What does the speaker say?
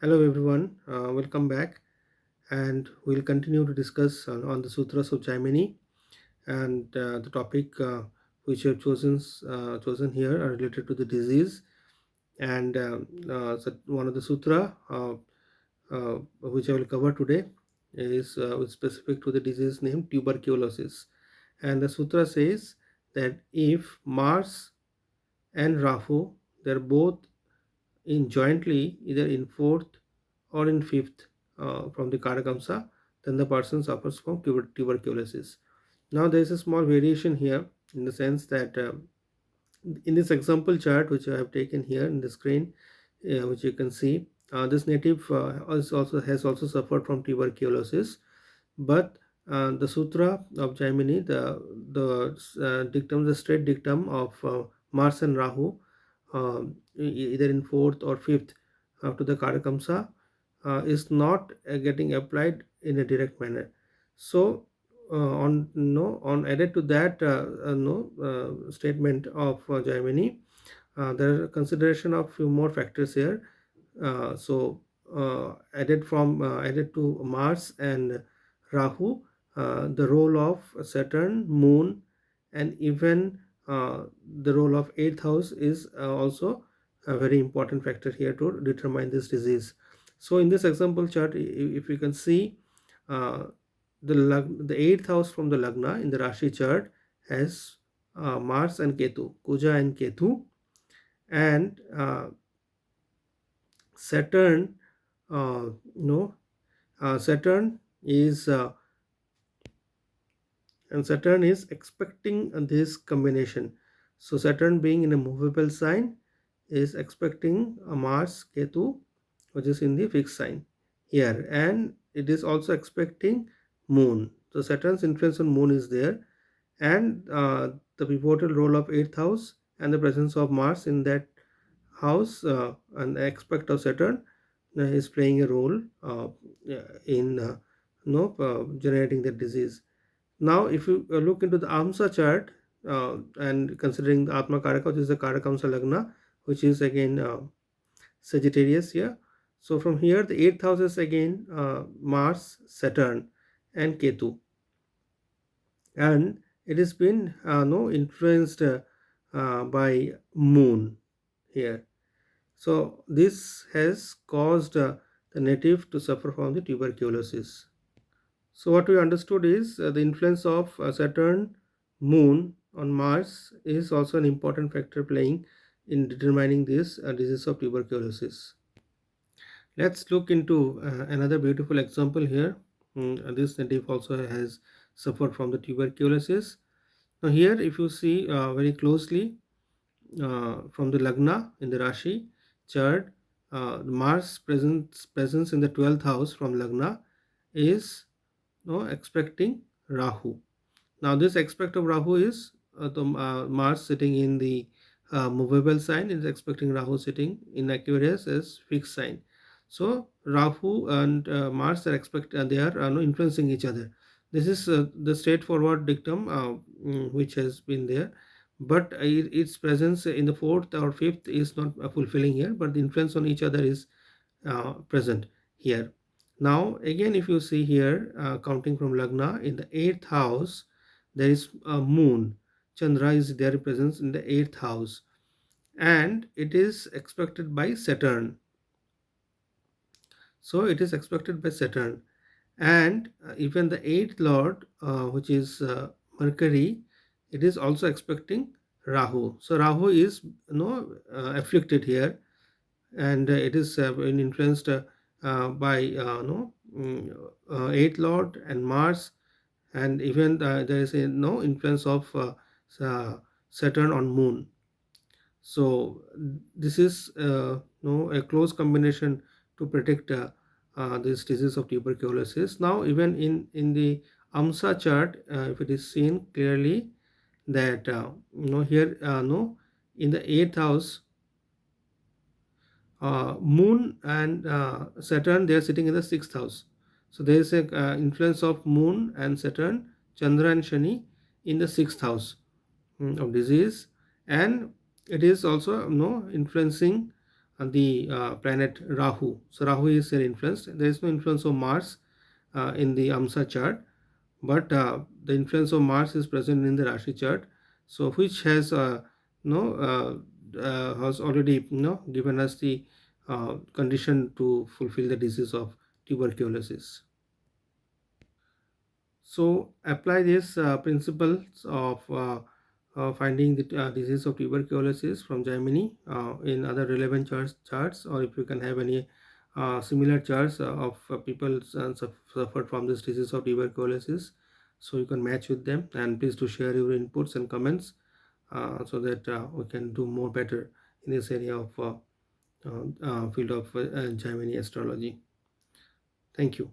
Hello everyone, welcome back, and we'll continue to discuss on the Sutras of Jaimini. And the topic which I've chosen here are related to the disease. And so one of the sutra which I will cover today is specific to the disease named tuberculosis. And the sutra says that if Mars and Rahu, they're both in jointly either in fourth or in fifth from the Karakamsa, then the person suffers from tuberculosis. Now there is a small variation here in the sense that in this example chart which I have taken here in the screen, which you can see, this native has also suffered from tuberculosis, but the Sutra of Jaimini, the straight dictum of Mars and Rahu, either in fourth or fifth to the Karakamsa, is not getting applied in a direct manner. So, on no on added to that no statement of Jaimini, there are consideration of few more factors here. Added to Mars and Rahu, the role of Saturn, Moon, and even the role of eighth house is also a very important factor here to determine this disease. So in this example chart, if you can see, uh, the eighth house from the lagna in the Rashi chart has Mars and Ketu, Kuja and Ketu, and Saturn. No, Saturn is and Saturn is expecting this combination. So Saturn being in a movable sign is expecting a Mars Ketu, which is in the fixed sign here, and it is also expecting Moon. So Saturn's influence on Moon is there, and the pivotal role of eighth house and the presence of Mars in that house and the aspect of Saturn is playing a role in generating the disease. Now, if you look into the AMSA chart and considering the Atma Karaka, which is the Karakamsa Lagna, which is again Sagittarius here. So from here, the eighth house is again Mars, Saturn, and Ketu, and it has been no influenced by Moon here. So this has caused the native to suffer from the tuberculosis. So what we understood is the influence of Saturn, Moon on Mars is also an important factor playing in determining this disease of tuberculosis. Let's look into another beautiful example here. This native also has suffered from the tuberculosis. Now here, if you see very closely from the lagna in the Rashi chart, Mars presence in the 12th house from lagna is expecting Rahu. Now this aspect of Rahu is Mars sitting in the movable sign is expecting Rahu sitting in Aquarius as fixed sign. So Rahu and Mars are they are influencing each other. This is the straightforward dictum which has been there, but its presence in the fourth or fifth is not fulfilling here, but the influence on each other is present here. Now again, if you see here, counting from lagna in the eighth house, there is a moon. Chandra is their presence in the eighth house, and it is expected by Saturn. So it is expected by Saturn, and even the eighth lord, which is Mercury, it is also expecting Rahu. So Rahu is afflicted here, and it is been influenced by eighth lord and Mars, and even there is no influence of Saturn on Moon. So this is a close combination to predict this disease of tuberculosis. Now even in the AMSA chart, if it is seen clearly that here no in the eighth house, Moon and Saturn, they are sitting in the sixth house. So there is a influence of Moon and Saturn, Chandra and Shani in the sixth house of disease, and it is also influencing the planet Rahu. So Rahu is an influence. There is no influence of Mars in the Amsa chart, but the influence of Mars is present in the Rashi chart. So which has no has already given us the condition to fulfill the disease of tuberculosis. So apply these principles of finding the disease of tuberculosis from Jaimini in other relevant charts, or if you can have any similar charts of people suffered from this disease of tuberculosis, so you can match with them. And please do share your inputs and comments so that we can do more better in this area of field of Jaimini astrology. Thank you.